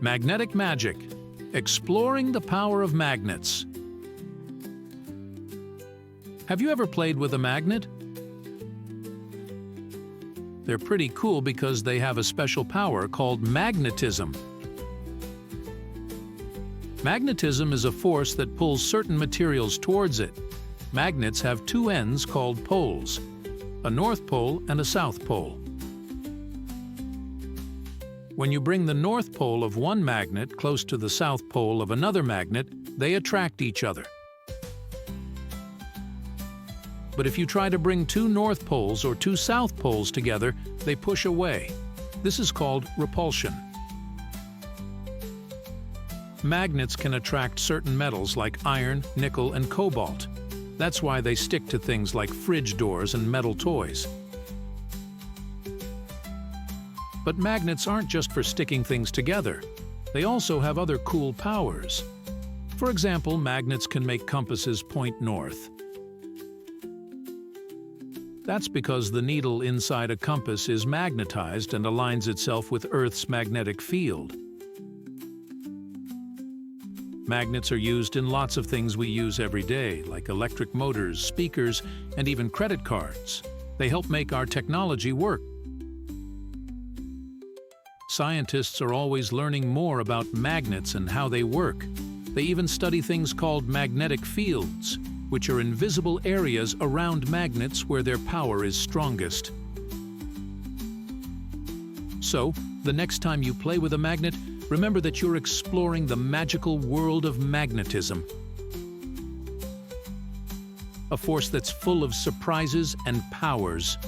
Magnetic Magic – Exploring the Power of Magnets. Have you ever played with a magnet? They're pretty cool because they have a special power called magnetism. Magnetism is a force that pulls certain materials towards it. Magnets have two ends called poles, a north pole and a south pole. When you bring the north pole of one magnet close to the south pole of another magnet, they attract each other. But if you try to bring two north poles or two south poles together, they push away. This is called repulsion. Magnets can attract certain metals like iron, nickel, and cobalt. That's why they stick to things like fridge doors and metal toys. But magnets aren't just for sticking things together. They also have other cool powers. For example, magnets can make compasses point north. That's because the needle inside a compass is magnetized and aligns itself with Earth's magnetic field. Magnets are used in lots of things we use every day, like electric motors, speakers, and even credit cards. They help make our technology work. Scientists are always learning more about magnets and how they work. They even study things called magnetic fields, which are invisible areas around magnets where their power is strongest. So, the next time you play with a magnet, remember that you're exploring the magical world of magnetism. A force that's full of surprises and powers.